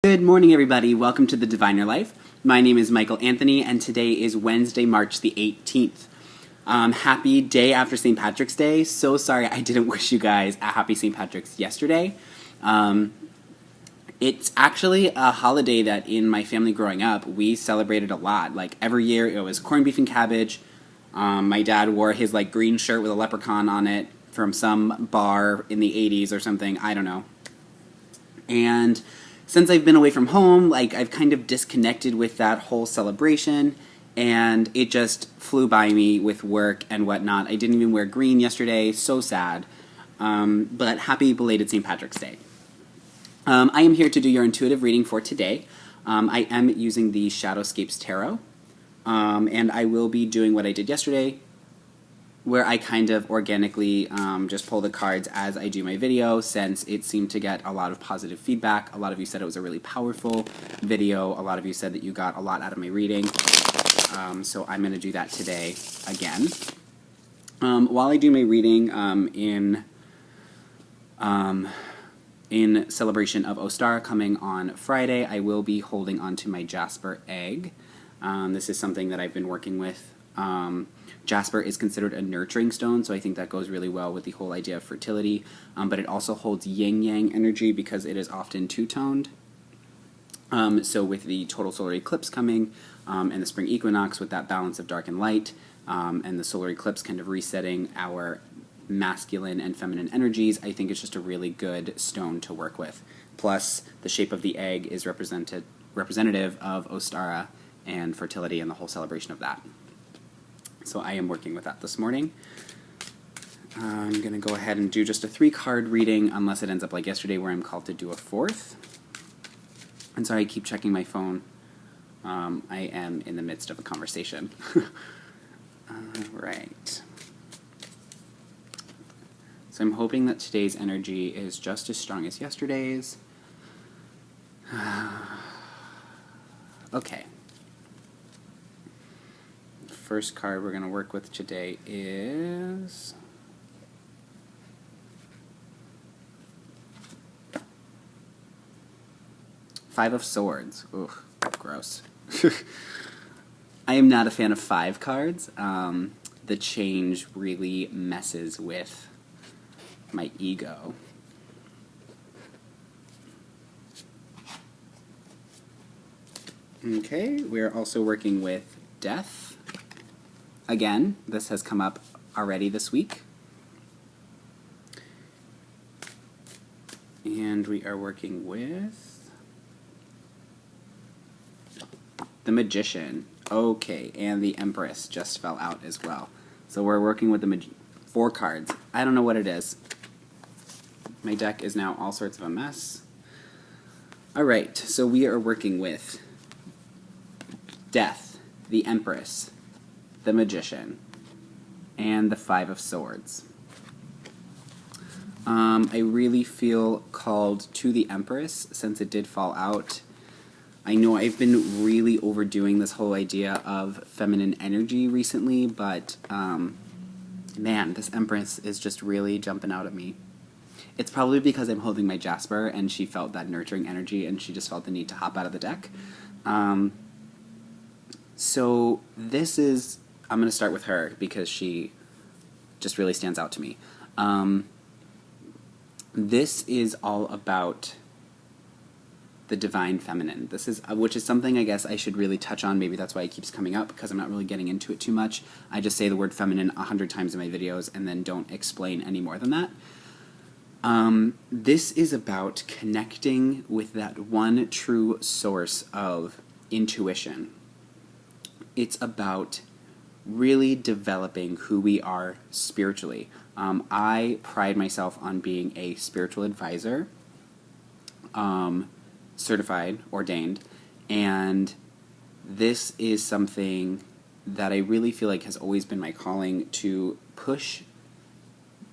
Good morning, everybody. Welcome to The Diviner Life. My name is Michael Anthony, and today is Wednesday, March the 18th. Happy day after St. Patrick's Day. So sorry I didn't wish you guys a happy St. Patrick's yesterday. It's actually a holiday that in my family growing up, we celebrated a lot. Like, every year it was corned beef and cabbage. My dad wore his, green shirt with a leprechaun on it from some bar in the 80s or something. I don't know. And since I've been away from home, I've kind of disconnected with that whole celebration, and it just flew by me with work and whatnot. I didn't even wear green yesterday, so sad. But happy belated St. Patrick's Day. I am here to do your intuitive reading for today. I am using the Shadowscapes Tarot, and I will be doing what I did yesterday, where I kind of organically just pull the cards as I do my video, since it seemed to get a lot of positive feedback. A lot of you said it was a really powerful video. A lot of you said that you got a lot out of my reading. So I'm going to do that today again. While I do my reading in celebration of Ostara coming on Friday, I will be holding onto my Jasper egg. This is something that I've been working with. Jasper is considered a nurturing stone, so I think that goes really well with the whole idea of fertility, but it also holds yin-yang energy because it is often two-toned. So with the total solar eclipse coming, and the spring equinox with that balance of dark and light, and the solar eclipse kind of resetting our masculine and feminine energies, I think it's just a really good stone to work with. Plus, the shape of the egg is representative of Ostara and fertility and the whole celebration of that. So I am working with that this morning. I'm going to go ahead and do just a 3-card reading, unless it ends up like yesterday where I'm called to do a 4th. I'm sorry, I keep checking my phone. I am in the midst of a conversation. Alright. So I'm hoping that today's energy is just as strong as yesterday's. Okay. First card we're going to work with today is Five of Swords. Ugh, gross. I am not a fan of 5 cards. The change really messes with my ego. Okay, we're also working with Death. Again, this has come up already this week. And we are working with the Magician. Okay, and the Empress just fell out as well. So we're working with the 4 cards. I don't know what it is. My deck is now all sorts of a mess. Alright, so we are working with Death, the Empress, the Magician, and the 5 of Swords. I really feel called to the Empress since it did fall out. I know I've been really overdoing this whole idea of feminine energy recently, but man, this Empress is just really jumping out at me. It's probably because I'm holding my Jasper and she felt that nurturing energy and she just felt the need to hop out of the deck. So this is, I'm going to start with her because she just really stands out to me. This is all about the divine feminine. This is, which is something I guess I should really touch on. Maybe that's why it keeps coming up, because I'm not really getting into it too much. I just say the word feminine 100 times in my videos and then don't explain any more than that. This is about connecting with that one true source of intuition. It's about really developing who we are spiritually. I pride myself on being a spiritual advisor, certified, ordained, and this is something that I really feel like has always been my calling, to push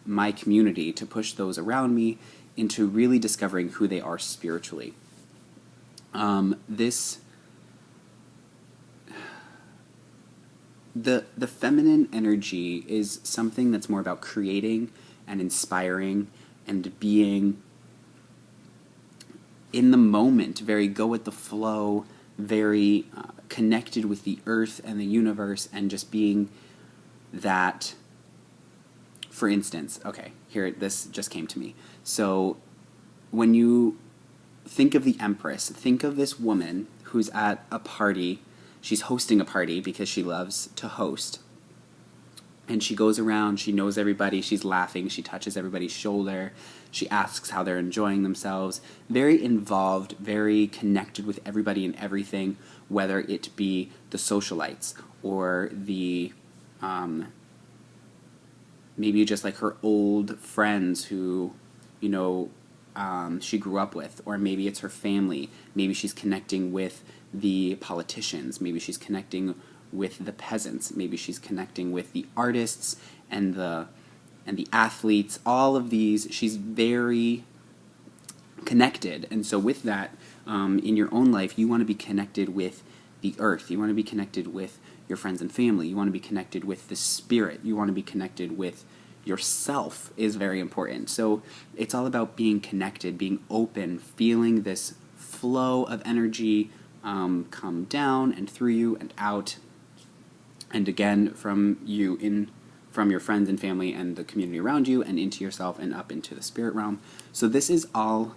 my community, to push those around me into really discovering who they are spiritually. The feminine energy is something that's more about creating and inspiring and being in the moment, very go with the flow, very connected with the earth and the universe, and just being that. For instance, okay, here, this just came to me. So when you think of the Empress, think of this woman who's at a party. She's hosting a party because she loves to host. And she goes around, she knows everybody, she's laughing, she touches everybody's shoulder, she asks how they're enjoying themselves. Very involved, very connected with everybody and everything, whether it be the socialites or the, maybe just like her old friends who, she grew up with, or maybe it's her family. Maybe she's connecting with the politicians. Maybe she's connecting with the peasants. Maybe she's connecting with the artists and the athletes. All of these, she's very connected. And so with that, in your own life, you want to be connected with the earth. You want to be connected with your friends and family. You want to be connected with the spirit. You want to be connected with yourself is very important. So it's all about being connected, being open, feeling this flow of energy come down and through you and out, and again from you, from your friends and family and the community around you, and into yourself and up into the spirit realm. So this is all,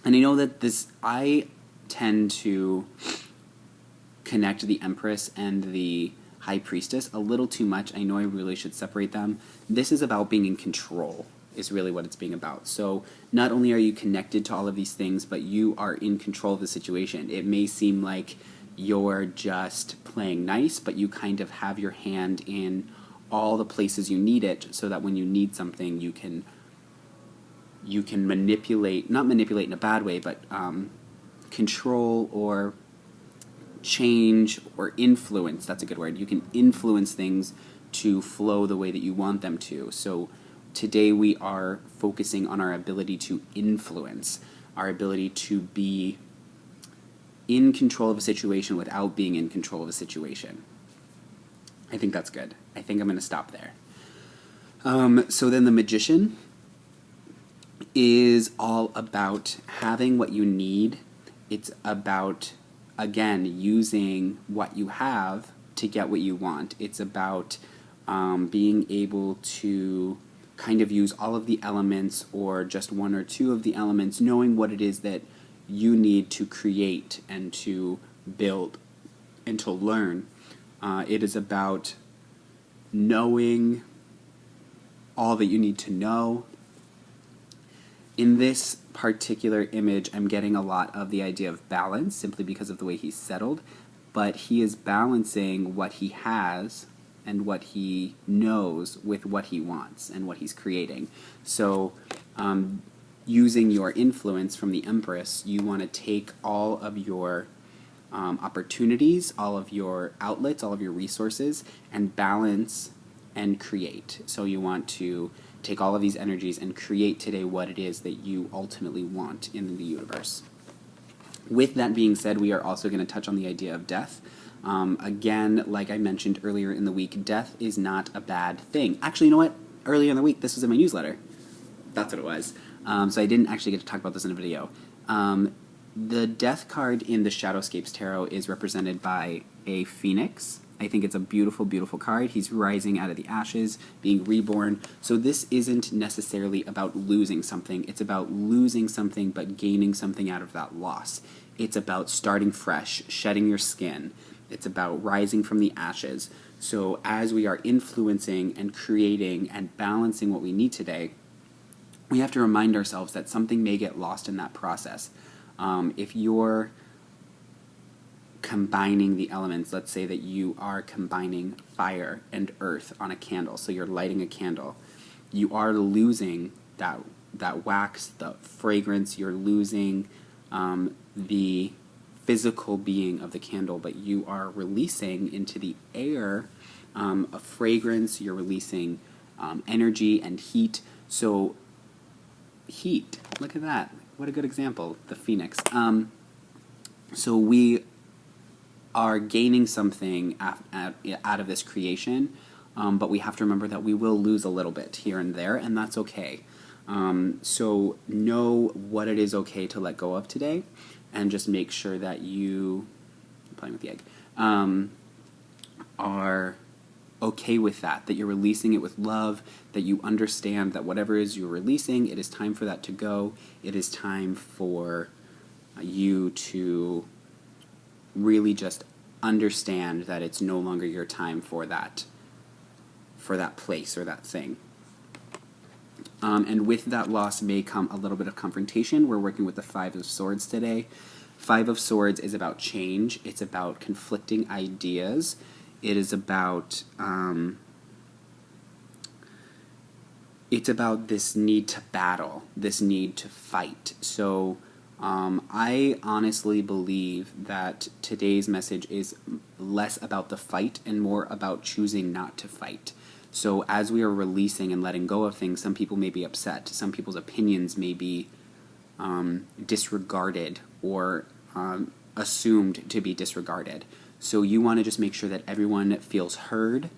and I know that I tend to connect the Empress and the High Priestess a little too much. I know I really should separate them. This is about being in control, is really what it's being about. So not only are you connected to all of these things, but you are in control of the situation. It may seem like you're just playing nice, but you kind of have your hand in all the places you need it, so that when you need something, you can manipulate, not manipulate in a bad way, but control or change or influence. That's a good word. You can influence things to flow the way that you want them to. So today we are focusing on our ability to influence, our ability to be in control of a situation without being in control of a situation. I think that's good. I think I'm going to stop there. So then the Magician is all about having what you need. It's about, again, using what you have to get what you want. It's about being able to kind of use all of the elements, or just one or two of the elements, knowing what it is that you need to create and to build and to learn. It is about knowing all that you need to know. In this particular image, I'm getting a lot of the idea of balance, simply because of the way he's settled, but he is balancing what he has and what he knows with what he wants and what he's creating. So using your influence from the Empress, you want to take all of your opportunities, all of your outlets, all of your resources, and balance and create. So you want to take all of these energies and create today what it is that you ultimately want in the universe. With that being said, we are also going to touch on the idea of death. Again, like I mentioned earlier in the week, death is not a bad thing. Actually, you know what? Earlier in the week, this was in my newsletter. That's what it was. So I didn't actually get to talk about this in a video. The death card in the Shadowscapes Tarot is represented by a phoenix. I think it's a beautiful, beautiful card. He's rising out of the ashes, being reborn. So this isn't necessarily about losing something. It's about losing something but gaining something out of that loss. It's about starting fresh, shedding your skin. It's about rising from the ashes. So as we are influencing and creating and balancing what we need today, we have to remind ourselves that something may get lost in that process. If you're combining the elements, let's say that you are combining fire and earth on a candle, so you're lighting a candle, you are losing that wax, the fragrance, you're losing the physical being of the candle, but you are releasing into the air a fragrance, you're releasing energy and heat. So heat, look at that, what a good example, the phoenix. So we are gaining something out of this creation, but we have to remember that we will lose a little bit here and there, and that's okay. So know what it is okay to let go of today, and just make sure that you, I'm playing with the egg, are okay with that you're releasing it with love, that you understand that whatever it is you're releasing, it is time for that to go. It is time for you to really just understand that it's no longer your time for that place or that thing. And with that loss may come a little bit of confrontation. We're working with the Five of Swords today. Five of Swords is about change. It's about conflicting ideas. It is about this need to battle, this need to fight. So I honestly believe that today's message is less about the fight and more about choosing not to fight. So as we are releasing and letting go of things, some people may be upset. Some people's opinions may be disregarded or assumed to be disregarded. So you want to just make sure that everyone feels heard,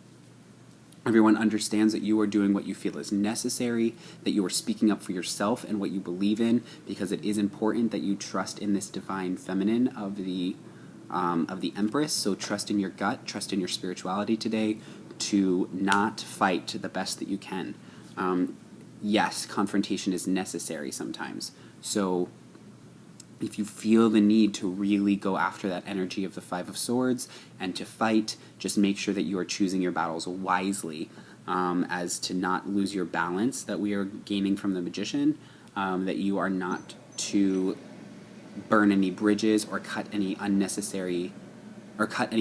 everyone understands that you are doing what you feel is necessary, that you are speaking up for yourself and what you believe in, because it is important that you trust in this divine feminine of the Empress. So trust in your gut, trust in your spirituality today to not fight the best that you can. Yes, confrontation is necessary sometimes. So if you feel the need to really go after that energy of the Five of Swords and to fight, just make sure that you are choosing your battles wisely, as to not lose your balance that we are gaining from the Magician, that you are not to burn any bridges or cut any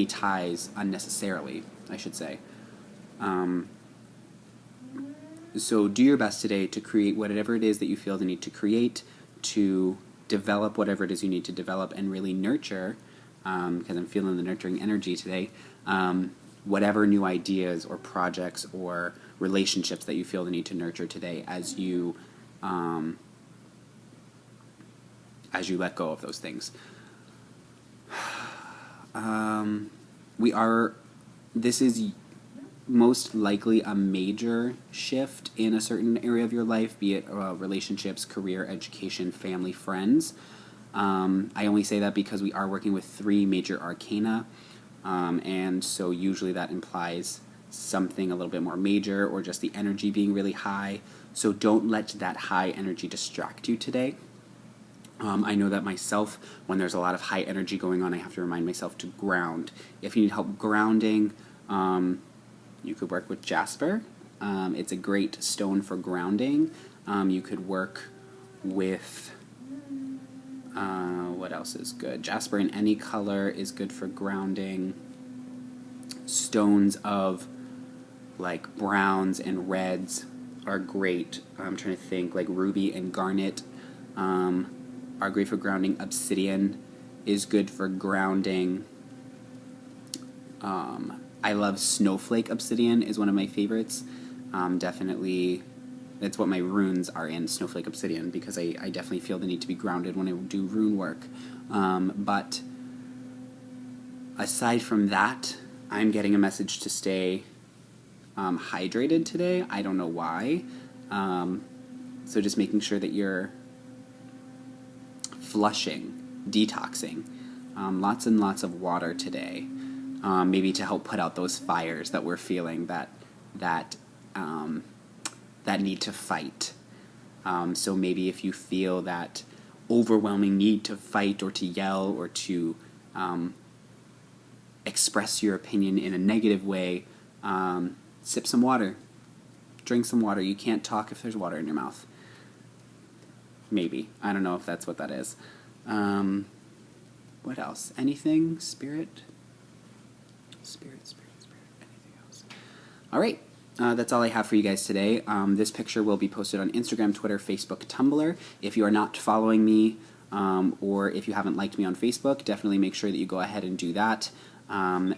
ties unnecessarily, I should say. So do your best today to create whatever it is that you feel the need to create, to develop whatever it is you need to develop, and really nurture, because I'm feeling the nurturing energy today, whatever new ideas or projects or relationships that you feel the need to nurture today as you let go of those things. This is most likely a major shift in a certain area of your life, be it relationships, career, education, family, friends. I only say that because we are working with 3 major arcana, and so usually that implies something a little bit more major or just the energy being really high. So don't let that high energy distract you today. I know that myself, when there's a lot of high energy going on, I have to remind myself to ground. If you need help grounding, you could work with jasper. It's a great stone for grounding. You could work with, what else is good? Jasper in any color is good for grounding. Stones of like browns and reds are great. I'm trying to think, like ruby and garnet are great for grounding. Obsidian is good for grounding. I love snowflake obsidian is one of my favorites. Definitely, that's what my runes are in, snowflake obsidian, because I definitely feel the need to be grounded when I do rune work. But aside from that, I'm getting a message to stay hydrated today. I don't know why. So just making sure that you're flushing, detoxing. Lots and lots of water today. Maybe to help put out those fires that we're feeling that need to fight. So maybe if you feel that overwhelming need to fight or to yell or to express your opinion in a negative way, sip some water, drink some water. You can't talk if there's water in your mouth. Maybe. I don't know if that's what that is. What else? Anything? Spirit? Spirit. Anything else? All right. That's all I have for you guys today. This picture will be posted on Instagram, Twitter, Facebook, Tumblr. If you are not following me, or if you haven't liked me on Facebook, definitely make sure that you go ahead and do that.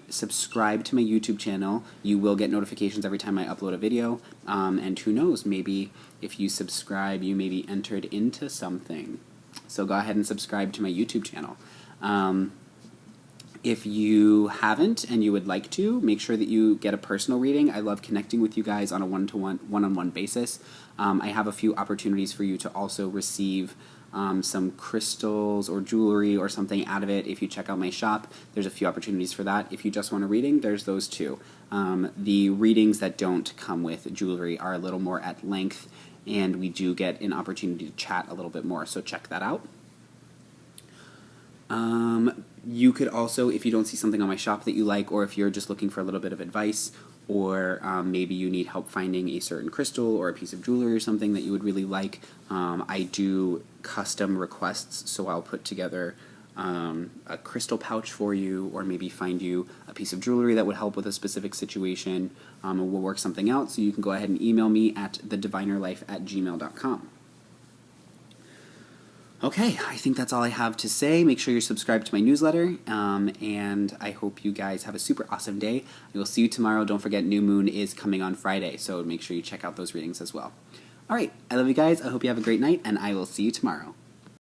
Subscribe to my YouTube channel. You will get notifications every time I upload a video. And who knows, maybe if you subscribe, you may be entered into something. So go ahead and subscribe to my YouTube channel. If you haven't and you would like to, make sure that you get a personal reading. I love connecting with you guys on a one-on-one basis. I have a few opportunities for you to also receive some crystals or jewelry or something out of it. If you check out my shop, there's a few opportunities for that. If you just want a reading, there's those too. The readings that don't come with jewelry are a little more at length, and we do get an opportunity to chat a little bit more, so check that out. You could also, if you don't see something on my shop that you like, or if you're just looking for a little bit of advice, or maybe you need help finding a certain crystal or a piece of jewelry or something that you would really like, I do custom requests, so I'll put together a crystal pouch for you, or maybe find you a piece of jewelry that would help with a specific situation, and we'll work something out, so you can go ahead and email me at thedivinerlife@gmail.com. Okay, I think that's all I have to say. Make sure you're subscribed to my newsletter, and I hope you guys have a super awesome day. I will see you tomorrow. Don't forget, New Moon is coming on Friday, so make sure you check out those readings as well. All right, I love you guys. I hope you have a great night, and I will see you tomorrow.